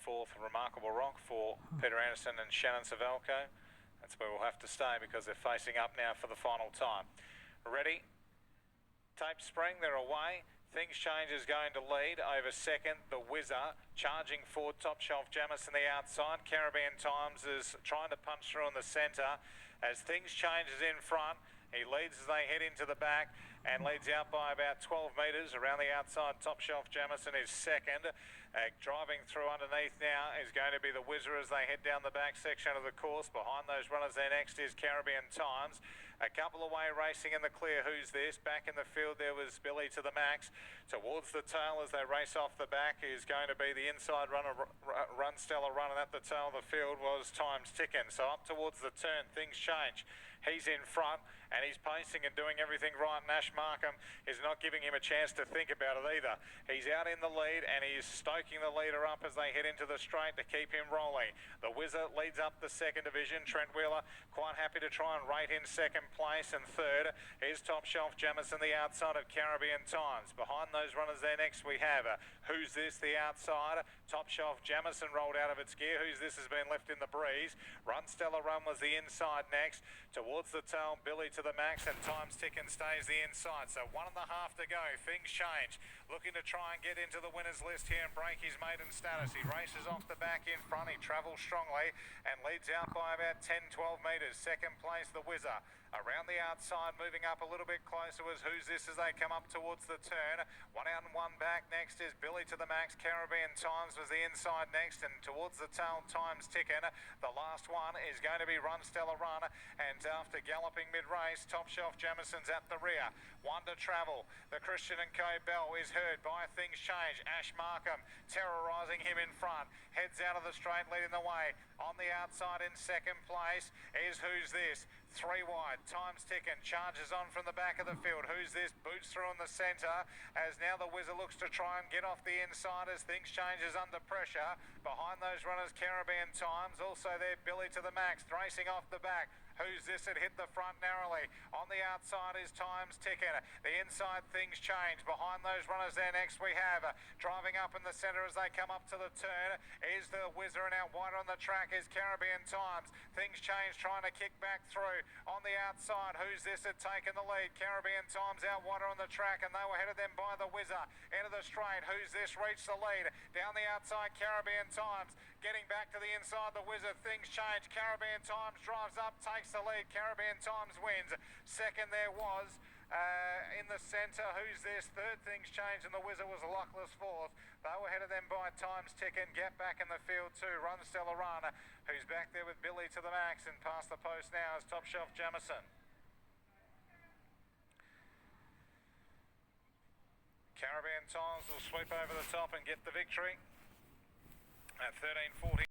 fourth, Remarkable Rock for Peter Anderson and Shannon Savelko. That's where we'll have to stay because they're facing up now for the final time. Ready? Tape Spring, they're away. Things Change is going to lead over second. The Whizzer charging forward. Top Shelf Jamison the outside. Caribbean Times is trying to punch through in the centre as Things Change is in front. He leads as they head into the back and leads out by about 12 metres. Around the outside, Top Shelf Jamison is second. Driving through underneath now is going to be the Whizzer as they head down the back section of the course. Behind those runners there next is Caribbean Times. A couple away racing in the clear. Who's This? Back in the field there was Billy to the Max. Towards the tail as they race off the back is going to be the inside runner, Run Stellar Run, and at the tail of the field was Times Ticking. So up towards the turn, Things Change. He's in front and he's pacing and doing everything right. Ash Markham is not giving him a chance to think about it either. He's out in the lead and he's stoking the leader up as they head into the straight to keep him rolling. The Whizzer leads up the second division. Trent Wheeler quite happy to try and rate in second place, and third is Top Shelf Jamison the outside of Caribbean Times. Behind those runners there next we have Who's This? The outside. Top Shelf Jamison rolled out of its gear. Who's This? Has been left in the breeze. Run Stellar Run was the inside next. Towards the tail, Billy to the Max, and Times Ticking stays the inside. So 1.5 to go. Things Change looking to try and get into the winners list here and break his maiden status. He races off the back in front. He travels strongly and leads out by about 10-12 metres. Second place, the Whizzer. Around the outside, moving up a little bit closer was Who's This as they come up towards the turn. One out and one back. Next is Billy to the Max. Caribbean Times was the inside next, and towards the tail, Times Ticking. The last one is going to be Run Stellar Run, and after galloping mid-race, Top Shelf Jamison's at the rear. One to travel. The Christian & Co. bell is heard by Things Change. Ash Markham terrorising him in front. Heads out of the straight, leading the way. On the outside in second place is Who's This? 3 wide. Times Ticking charges on from the back of the field. Who's This? Boots through in the centre as now the Whizzer looks to try and get off the inside as Things Change is under pressure. Behind those runners, Caribbean Times. Also there, Billy to the Max racing off the back. Who's This? Had hit the front narrowly. On the outside is Times Ticking. The inside, Things Change. Behind those runners there next we have driving up in the centre as they come up to the turn is the Whizzer, and out wider on the track is Caribbean Times. Things Change trying to kick back through. On the outside, Who's This? Had taken the lead. Caribbean Times out wider on the track, and they were headed then by the Whizzer. Into the straight, Who's This? Reached the lead. Down the outside, Caribbean Times. Getting back to the inside, the Whizzer. Things Change. Caribbean Times drives up, takes the lead. Caribbean Times wins. Second there was in the centre, Who's This? Third, Things Change, and the Whizzer was a luckless fourth. They were headed then by Times Ticking. Get back in the field too. Run Stellar Run, who's back there with Billy to the Max, and past the post now is Top Shelf Jamison. Caribbean Times will sweep over the top and get the victory at 13:40.